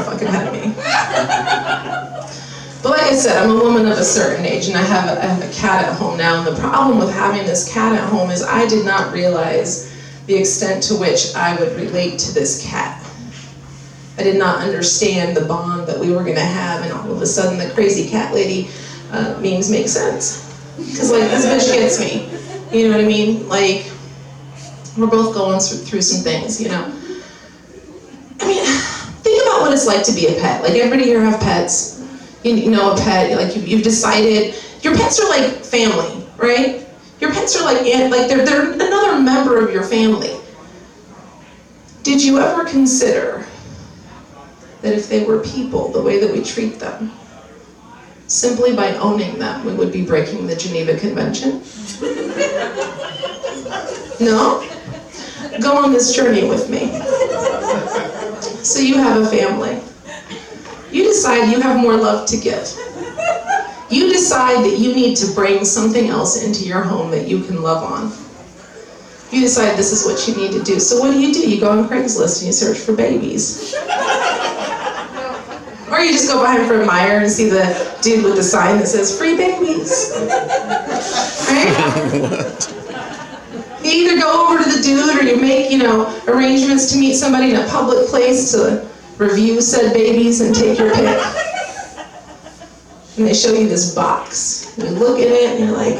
fucking ahead of me. But like I said, I'm a woman of a certain age, and I have a cat at home now, and the problem with having this cat at home is I did not realize the extent to which I would relate to this cat. I did not understand the bond that we were going to have, and all of a sudden the crazy cat lady memes make sense. Because, like, this bitch gets me. You know what I mean? Like, we're both going through some things, you know? I mean, think about what it's like to be a pet. Like, everybody here have pets. You know a pet, like you've decided, your pets are like family, right? Your pets are like they're another member of your family. Did you ever consider that if they were people, the way that we treat them, simply by owning them, we would be breaking the Geneva Convention? No? Go on this journey with me. So you have a family. You decide you have more love to give. You decide that you need to bring something else into your home that you can love on. You decide this is what you need to do. So what do? You go on Craigslist and you search for babies. Or you just go behind Fred Meyer and see the dude with the sign that says, free babies. Right? You either go over to the dude or you make, arrangements to meet somebody in a public place to review said babies and take your pick. And they show you this box. You look at it and you're like,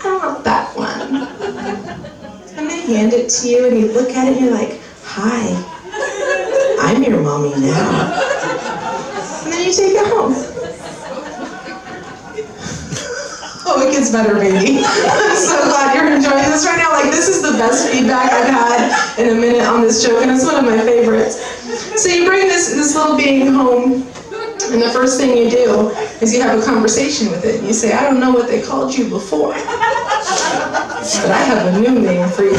I want that one. And they hand it to you and you look at it and you're like, hi, I'm your mommy now. And then you take it home. Oh, it gets better, baby. I'm so glad you're enjoying this right now. Like, this is the best feedback I've had in a minute on this joke, and it's one of my favorites. So you bring this little being home, and the first thing you do is you have a conversation with it. And you say, I don't know what they called you before, but I have a new name for you.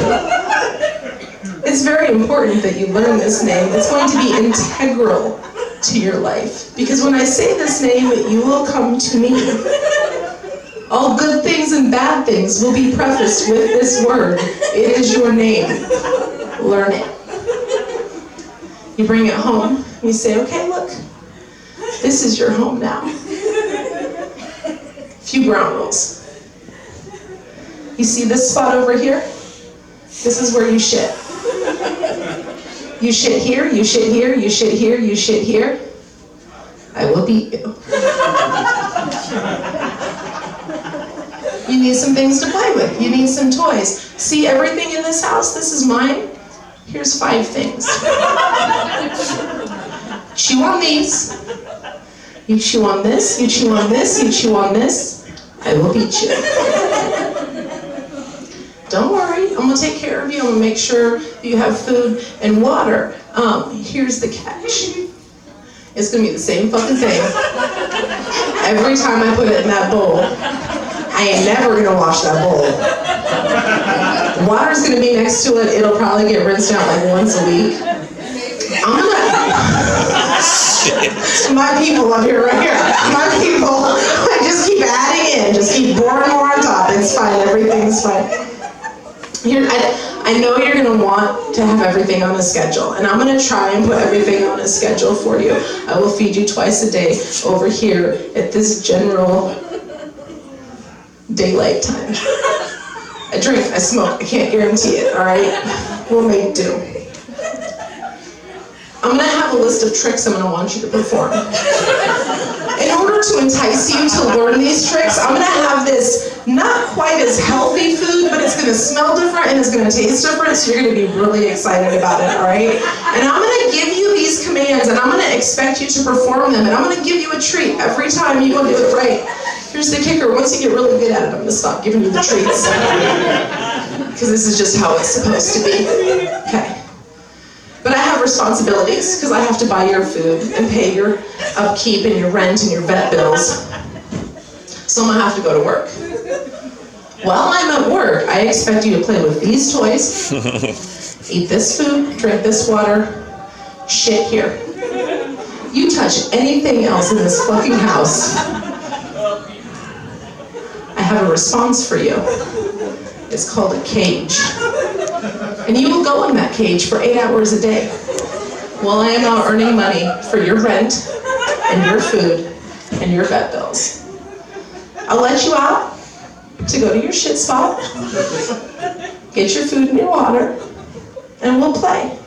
It's very important that you learn this name. It's going to be integral to your life, because when I say this name, you will come to me. All good things and bad things will be prefaced with this word. It is your name. Learn it. You bring it home, and you say, okay, look, this is your home now. A few ground rules. You see this spot over here? This is where you shit. You shit here, you shit here, you shit here, you shit here. I will beat you. You need some things to play with. You need some toys. See everything in this house? This is mine. Here's 5 things. Chew on these. You chew on this, you chew on this, you chew on this. I will beat you. Don't worry, I'm gonna take care of you. I'm gonna make sure you have food and water. Here's the catch. It's gonna be the same fucking thing. Every time I put it in that bowl, I ain't never gonna wash that bowl. Water's gonna be next to it. It'll probably get rinsed out like once a week. I'm gonna... My people up here, right here. My people. I just keep adding in. Just keep pouring more on top. It's fine. Everything's fine. I know you're gonna want to have everything on a schedule, and I'm gonna try and put everything on a schedule for you. I will feed you twice a day over here at this general daylight time. I drink, I smoke, I can't guarantee it, all right? We'll make do. I'm gonna have a list of tricks I'm gonna want you to perform. In order to entice you to learn these tricks, I'm gonna have this not quite as healthy food, but it's gonna smell different and it's gonna taste different, so you're gonna be really excited about it, all right? And I'm gonna give you these commands and I'm gonna expect you to perform them, and I'm gonna give you a treat every time you go do it right. Here's the kicker, once you get really good at it, I'm gonna stop giving you the treats. Because this is just how it's supposed to be. Okay. But I have responsibilities, because I have to buy your food and pay your upkeep and your rent and your vet bills. So I'm gonna have to go to work. While I'm at work, I expect you to play with these toys, eat this food, drink this water, shit here. You touch anything else in this fucking house, I have a response for you. It's called a cage. And you will go in that cage for 8 hours a day. while I am out earning money for your rent and your food and your vet bills. I'll let you out to go to your shit spot, get your food and your water, and we'll play.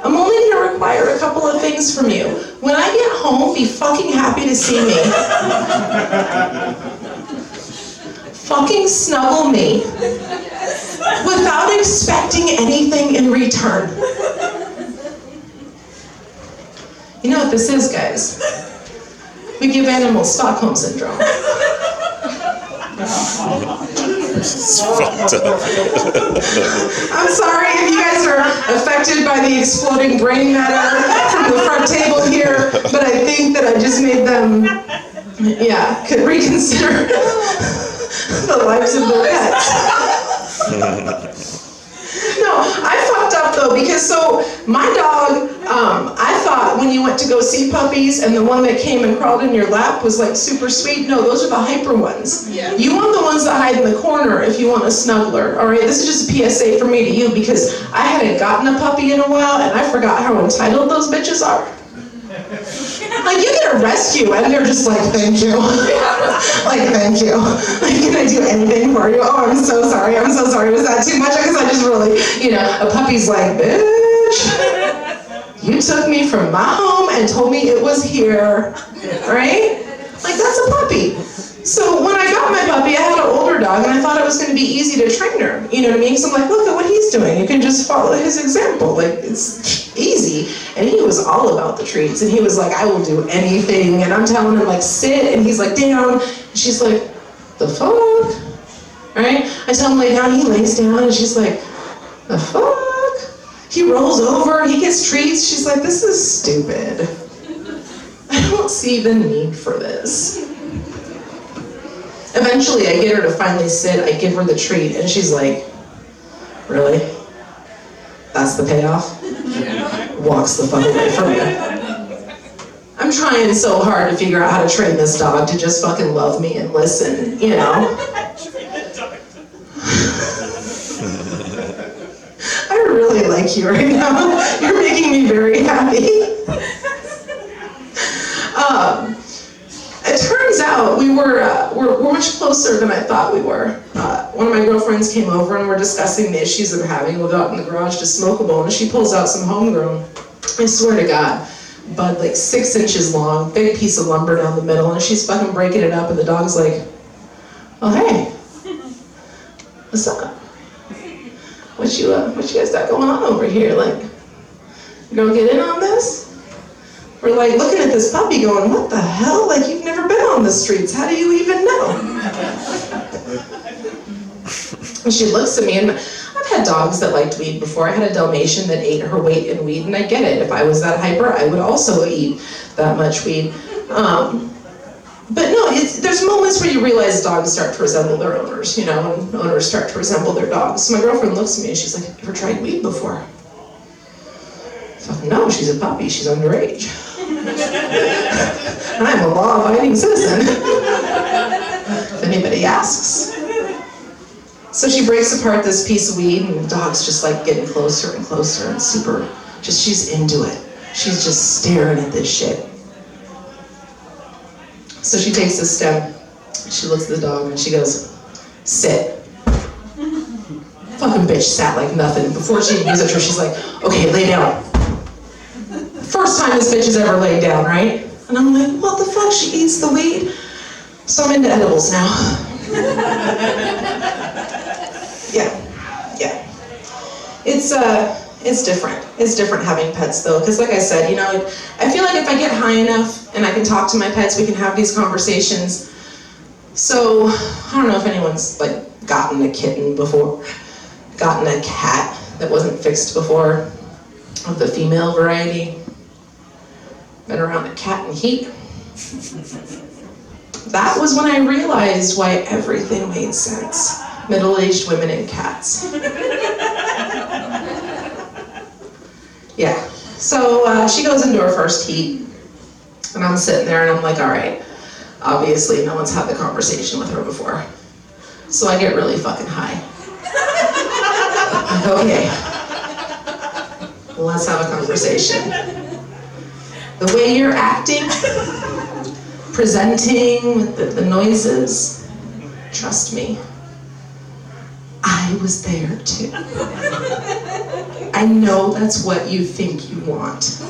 I'm only going to require a couple of things from you. When I get home, be fucking happy to see me. Fucking snuggle me without expecting anything in return. You know what this is, guys? We give animals Stockholm Syndrome. I'm sorry if you guys are affected by the exploding brain matter from the front table here, but I think that I just made them, could reconsider the lives of their pets. No, I fucked up though, because my dog, I thought when you went to go see puppies and the one that came and crawled in your lap was like super sweet. No, those are the hyper ones. Yeah. You want the ones that hide in the corner if you want a snuggler. All right, this is just a PSA from me to you because I hadn't gotten a puppy in a while and I forgot how entitled those bitches are. Like, you get a rescue and they're just like, thank you. Like, thank you. Like, can I do anything for you? Oh, I'm so sorry. Was that too much? Because I just really, a puppy's like, bitch, you took me from my home and told me it was here, right? Like, that's a puppy. So when I got my puppy, I had an older dog and I thought it was going to be easy to train her. You know what I mean? So I'm like, look at what he's doing. You can just follow his example. Like, it's easy. And he was all about the treats. And he was like, I will do anything. And I'm telling him, like, sit. And he's like, down. And she's like, the fuck? Right? I tell him, lay down. He lays down. And she's like, the fuck? He rolls over. He gets treats. She's like, this is stupid. I don't see the need for this. Eventually, I get her to finally sit. I give her the treat. And she's like, really? That's the payoff? Walks the fuck away from me. I'm trying so hard to figure out how to train this dog to just fucking love me and listen, I really like you right now. You're making me very happy. It turns out we're much closer than I thought we were. One of my girlfriends came over and we're discussing the issues I'm having. We'll go out in the garage to smoke a bowl and she pulls out some homegrown. I swear to God, bud like 6 inches long, big piece of lumber down the middle, and she's fucking breaking it up and the dog's like, oh hey, what's up? What you guys got going on over here? Like, you gonna get in on this? We're like looking at this puppy going, what the hell? Like, you've never been on the streets. How do you even know? And she looks at me, and I've had dogs that liked weed before. I had a Dalmatian that ate her weight in weed, and I get it. If I was that hyper, I would also eat that much weed. But no, there's moments where you realize dogs start to resemble their owners, and owners start to resemble their dogs. So my girlfriend looks at me and she's like, you ever tried weed before? No, she's a puppy, she's underage. I'm a law-abiding citizen. If anybody asks. So she breaks apart this piece of weed and the dog's just like getting closer and closer and she's into it. She's just staring at this shit. So she takes the stem, she looks at the dog and she goes, sit. Fucking bitch sat like nothing. Before she gives it to her, she's like, okay, lay down. First time this bitch has ever laid down, right? And I'm like, what the fuck? She eats the weed? So I'm into edibles now. Yeah. It's different. It's different having pets though, because like I said, I feel like if I get high enough and I can talk to my pets, we can have these conversations. So I don't know if anyone's like gotten a kitten before, gotten a cat that wasn't fixed before, of the female variety. Been around a cat in heat. That was when I realized why everything made sense. Middle-aged women and cats. Yeah, so she goes into her first heat, and I'm sitting there and I'm like, all right, obviously no one's had the conversation with her before. So I get really fucking high. Like, okay, Let's have a conversation. The way you're acting, presenting with the noises, trust me, I was there too. I know that's what you think you want.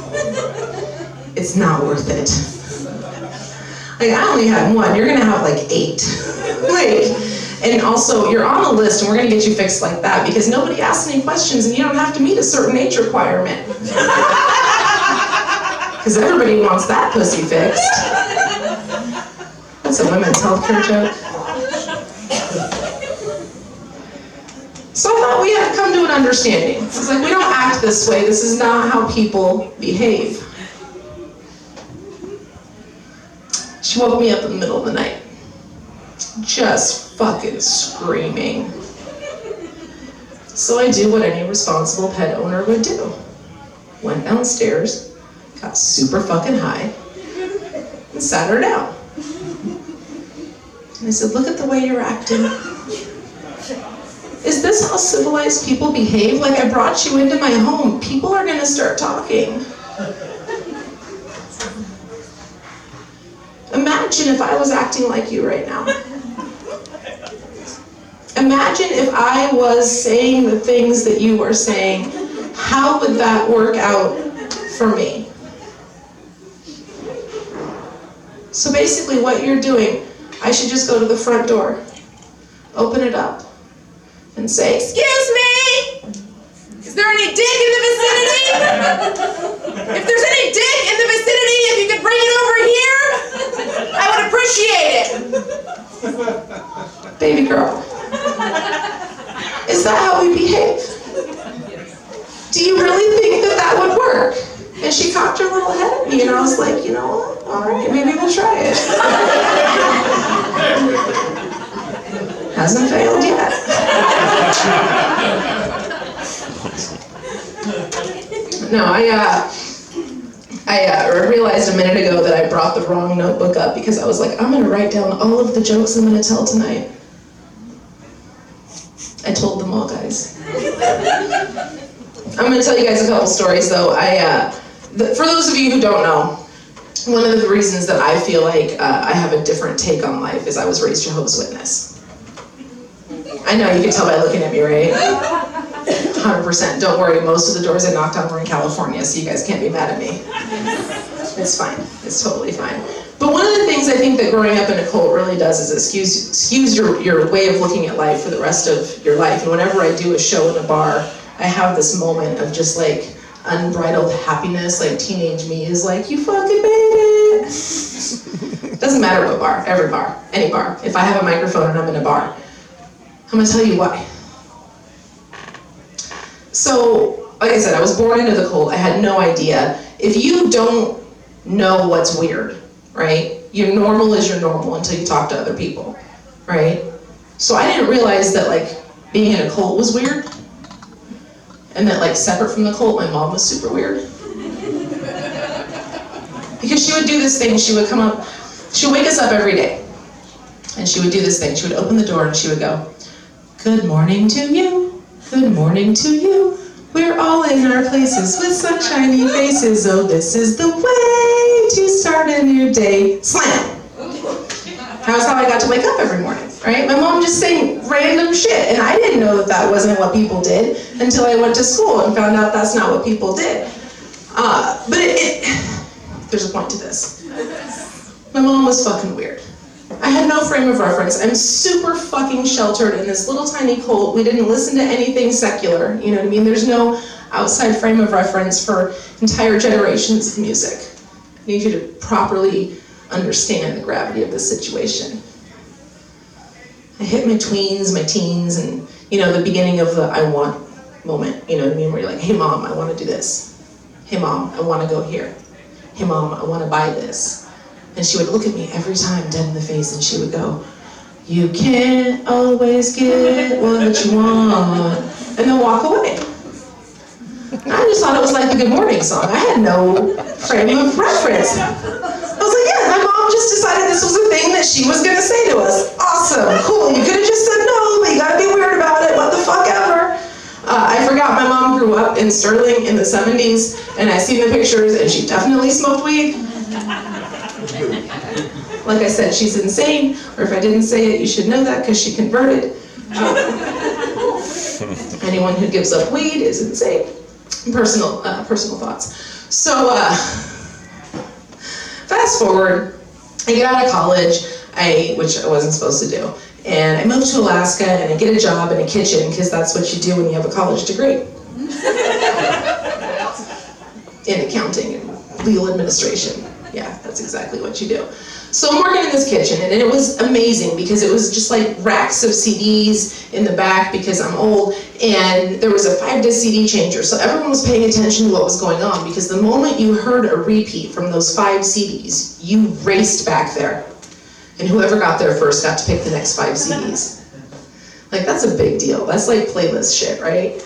It's not worth it. Like, I only had one, you're gonna have like 8. And also, you're on a list and we're gonna get you fixed like that because nobody asks any questions and you don't have to meet a certain age requirement. Because everybody wants that pussy fixed. That's a women's healthcare joke. So I thought we had to come to an understanding. It's like, we don't act this way. This is not how people behave. She woke me up in the middle of the night. Just fucking screaming. So I do what any responsible pet owner would do. Went downstairs, got super fucking high, and sat her down. And I said, look at the way you're acting. Is this how civilized people behave? Like, I brought you into my home. People are gonna start talking. Imagine if I was acting like you right now. Imagine if I was saying the things that you were saying. How would that work out for me? So basically what you're doing, I should just go to the front door, open it up, and say, excuse me, is there any dig in the vicinity? If there's any dig in the vicinity, if you could bring it over here, I would appreciate it. Baby girl, is that how we behave? Do you really think that that would work? And she cocked her little head at me, and I was like, you know what? All right, maybe we'll try it. Hasn't failed yet. No, I realized a minute ago that I brought the wrong notebook up because I was like, I'm going to write down all of the jokes I'm going to tell tonight. I told them all, guys. I'm going to tell you guys a couple stories, though. For those of you who don't know, one of the reasons that I feel like I have a different take on life is I was raised Jehovah's Witness. I know, you can tell by looking at me, right? 100%. Don't worry, most of the doors I knocked on were in California, so you guys can't be mad at me. It's fine. It's totally fine. But one of the things I think that growing up in a cult really does is it skews your way of looking at life for the rest of your life. And whenever I do a show in a bar, I have this moment of just like unbridled happiness, like teenage me is like, you fucking made it. Doesn't matter what bar, every bar, any bar. If I have a microphone and I'm in a bar, I'm gonna tell you why. So, like I said, I was born into the cult. I had no idea. If you don't know what's weird, right? Your normal is your normal until you talk to other people, right? So I didn't realize that like being in a cult was weird. And that like separate from the cult, my mom was super weird. Because she would do this thing, she would come up, she would wake us up every day. And she would do this thing, she would open the door and she would go, good morning to you, good morning to you. We're all in our places with sunshiny faces. Oh, this is the way to start a new day. Slam! That was how I got to wake up every morning, right? My mom just saying random shit, and I didn't know that that wasn't what people did until I went to school and found out that's not what people did. But there's a point to this. My mom was fucking weird. I had no frame of reference. I'm super fucking sheltered in this little tiny cult. We didn't listen to anything secular, you know what I mean? There's no outside frame of reference for entire generations of music. I need you to properly understand the gravity of this situation. I hit my tweens, my teens, and the beginning of the I want moment, you know what I mean? Where you're like, hey mom, I want to do this. Hey mom, I want to go here. Hey mom, I want to buy this. And she would look at me every time dead in the face and she would go, you can't always get what you want. And then walk away. And I just thought it was like the Good Morning song. I had no frame of reference. I was like, yeah, my mom just decided this was a thing that she was going to say to us. Awesome, cool. You could have just said no, but you got to be weird about it. What the fuck ever. I forgot my mom grew up in Sterling in the 70s, and I seen the pictures, and she definitely smoked weed. Like I said, she's insane, or if I didn't say it, you should know that because she converted. Anyone who gives up weed is insane. Personal thoughts. So, fast forward, I get out of college, which I wasn't supposed to do, and I moved to Alaska, and I get a job in a kitchen, because that's what you do when you have a college degree. In accounting and legal administration. Yeah, that's exactly what you do. So I'm working in this kitchen, and it was amazing because it was just like racks of CDs in the back because I'm old, and there was a 5-disc CD changer, so everyone was paying attention to what was going on, because the moment you heard a repeat from those 5 CDs, you raced back there, and whoever got there first got to pick the next 5 CDs. Like, that's a big deal. That's like playlist shit, right?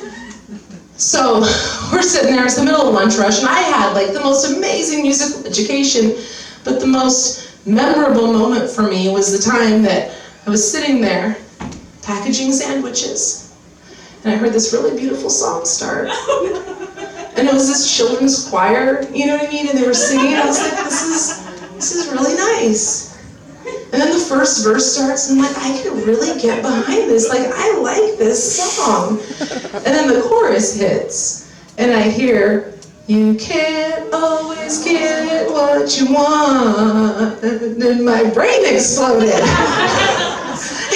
So we're sitting there, it's the middle of lunch rush, and I had like the most amazing musical education, but the most memorable moment for me was the time that I was sitting there packaging sandwiches, and I heard this really beautiful song start. And it was this children's choir, you know what I mean? And they were singing, and I was like, this is really nice. And then the first verse starts, and I'm like, I can really get behind this. Like, I like this song. And then the chorus hits, and I hear, you can't always get what you want. And my brain exploded.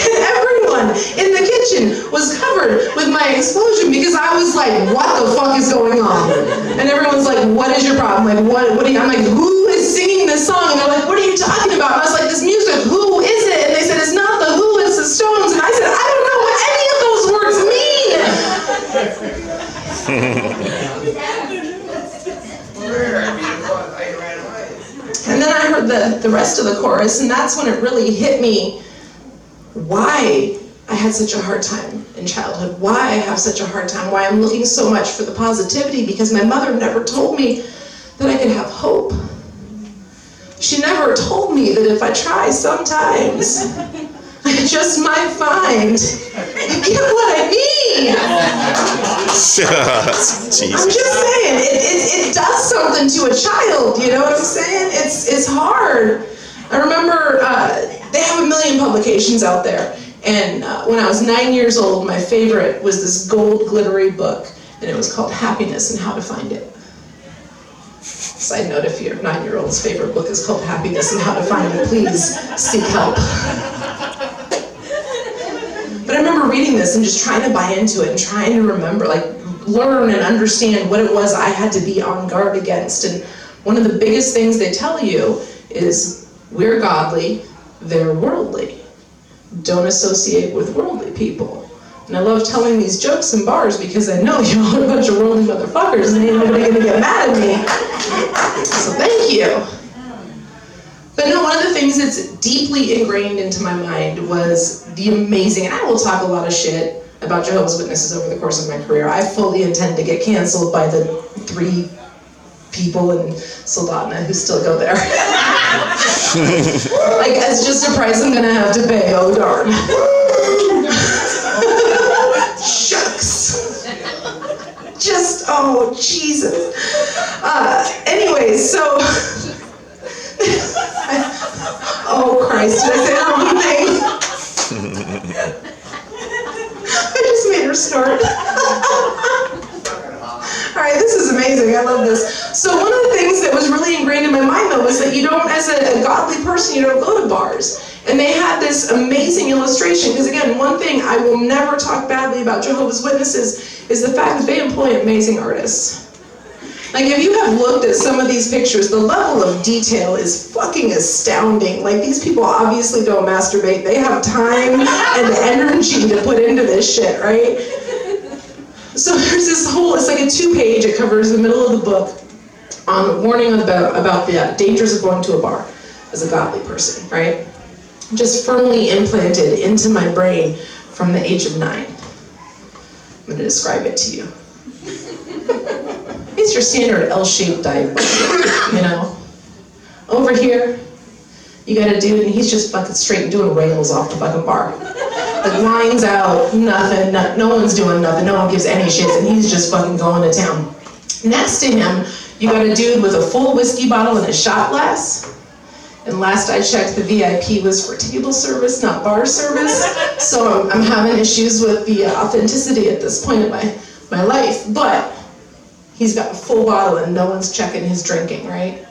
And everyone in the kitchen was covered with my explosion because I was like, what the fuck is going on? And everyone's like, what is your problem? Like, what are you, I'm like, who is singing this song? And they're like, what are you talking about? And I was like, this music, who is it? And they said, it's not the Who, it's the Stones. And I said, I don't know what any of those words mean. And then I heard the rest of the chorus, and that's when it really hit me why I had such a hard time in childhood, why I have such a hard time, why I'm looking so much for the positivity, because my mother never told me that I could have hope. She never told me that if I try sometimes, I just might find, you get what I mean? I'm just saying, it does something to a child, you know what I'm saying? It's hard. I remember they have a million publications out there, and when I was 9 years old, my favorite was this gold glittery book, and it was called Happiness and How to Find It. Side note, if your 9-year-old's favorite book is called Happiness and How to Find It, please seek help. But I remember reading this and just trying to buy into it and trying to remember, like, learn and understand what it was I had to be on guard against. And one of the biggest things they tell you is, we're godly, they're worldly. Don't associate with worldly people. And I love telling these jokes in bars because I know y'all are a bunch of worldly motherfuckers and ain't nobody gonna get mad at me. So thank you. But no, one of the things that's deeply ingrained into my mind was the amazing, and I will talk a lot of shit about Jehovah's Witnesses over the course of my career. I fully intend to get canceled by the 3 people in Soldotna who still go there. Like, it's just a price I'm gonna have to pay, oh darn. Shucks. Just, oh, Jesus. Anyway, so, oh Christ, did I say the wrong thing? I just made her snort. All right, this is amazing, I love this. So one of the things that was really ingrained in my mind though was that you don't, as a godly person, you don't go to bars. And they had this amazing illustration, because again, one thing I will never talk badly about Jehovah's Witnesses is the fact that they employ amazing artists. Like, if you have looked at some of these pictures, the level of detail is fucking astounding. Like, these people obviously don't masturbate. They have time and energy to put into this shit, right? So there's this whole, it's like a 2-page, it covers the middle of the book on warning about the dangers of going to a bar as a godly person, right? Just firmly implanted into my brain from the age of 9. I'm going to describe it to you. It's your standard L-shaped diet bucket, you know? Over here, you got a dude and he's just fucking straight doing rails off the fucking bar. Like, lines out, nothing, no one's doing nothing, no one gives any shits, and he's just fucking going to town. Next to him, you got a dude with a full whiskey bottle and a shot glass. And last I checked, the VIP was for table service, not bar service. So I'm having issues with the authenticity at this point in my life. But he's got a full bottle and no one's checking his drinking, right?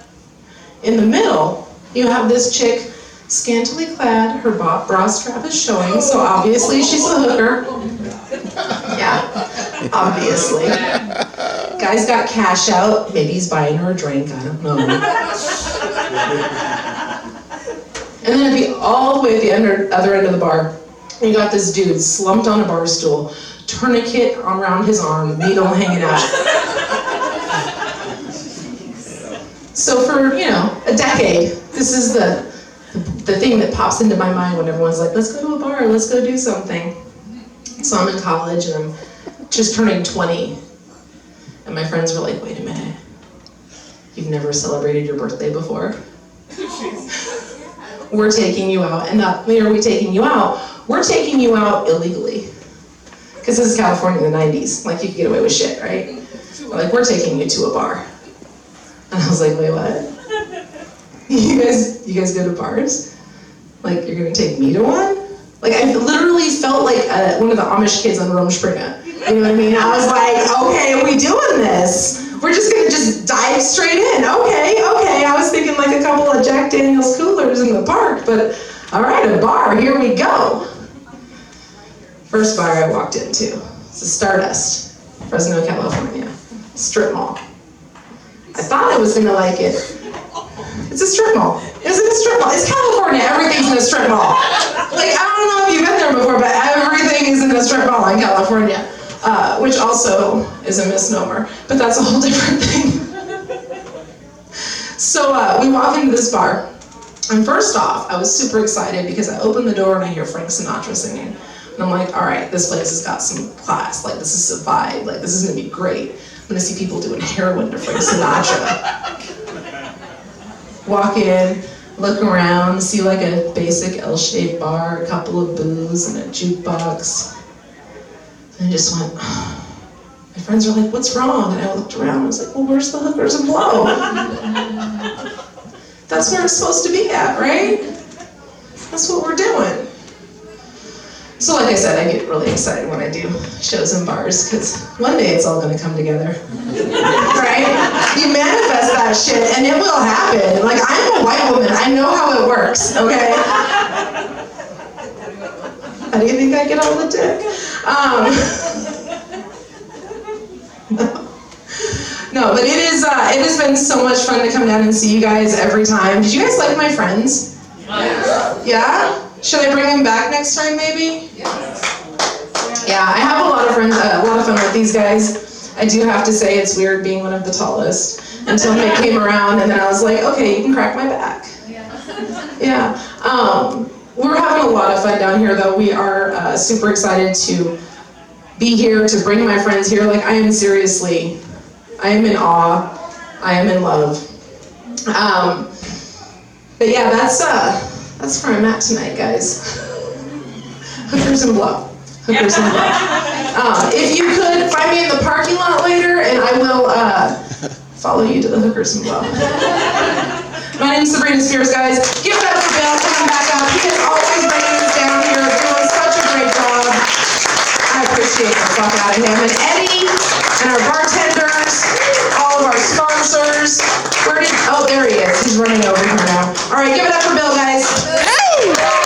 In the middle, you have this chick, scantily clad, her bra strap is showing, so obviously she's a hooker. Yeah, obviously. Guy's got cash out, maybe he's buying her a drink, I don't know. And then it'd be all the way at the other end of the bar. You got this dude slumped on a bar stool, tourniquet around his arm, needle hanging out. So for, a decade, this is the thing that pops into my mind when everyone's like, let's go to a bar, let's go do something. So I'm in college and I'm just turning 20. And my friends were like, wait a minute, you've never celebrated your birthday before? We're taking you out, and not only are we taking you out, we're taking you out illegally. Because this is California in the 90s, like you could get away with shit, right? Like, we're taking you to a bar. And I was like, wait, what? You guys go to bars? Like, you're gonna take me to one? Like, I literally felt like one of the Amish kids on Rumspringa. You know what I mean? I was like, okay, are we doing this? We're just gonna just dive straight in. Okay. I was thinking like a couple of Jack Daniel's coolers in the park, but all right, a bar, here we go. First bar I walked into, it's a Stardust, Fresno, California, strip mall. I thought I was gonna like it. It's a strip mall. It's a strip mall. It's California, everything's in a strip mall. Like, I don't know if you've been there before, but everything is in a strip mall in California. Which also is a misnomer, but that's a whole different thing. So we walk into this bar, and first off, I was super excited because I opened the door and I hear Frank Sinatra singing. And I'm like, all right, this place has got some class, like this is a vibe, like this is gonna be great. I'm gonna see people doing heroin to Frank Sinatra. Walk in, look around, see like a basic L-shaped bar, a couple of booze and a jukebox. And I just went, my friends were like, what's wrong? And I looked around and I was like, well, where's the hookers and blow? That's where it's supposed to be at, right? That's what we're doing. So like I said, I get really excited when I do shows in bars, because one day it's all gonna come together, right? You manifest that shit and it will happen. Like, I'm a white woman, I know how it works, okay? How do you think I get all the dick? No, but it has been so much fun to come down and see you guys every time. Did you guys like my friends? Yeah? Should I bring them back next time, maybe? Yeah, I have a lot of friends, a lot of fun with these guys. I do have to say it's weird being one of the tallest until Mick came around, and then I was like, okay, you can crack my back. Yeah. We're having a lot of fun down here, though. We are super excited to be here, to bring my friends here. Like, I am in awe. I am in love. But yeah, that's where I'm at tonight, guys. Hookers and blow. Hookers and blow. If you could find me in the parking lot later, and I will follow you to the hookers and blow. My name's Sabrina Speers, guys. Give it up for Bill coming back up. He is always bringing us down here, doing such a great job. I appreciate the fuck out of him. And Eddie, and our bartenders, all of our sponsors. Oh, there he is. He's running over here now. All right, give it up for Bill, guys. Hey!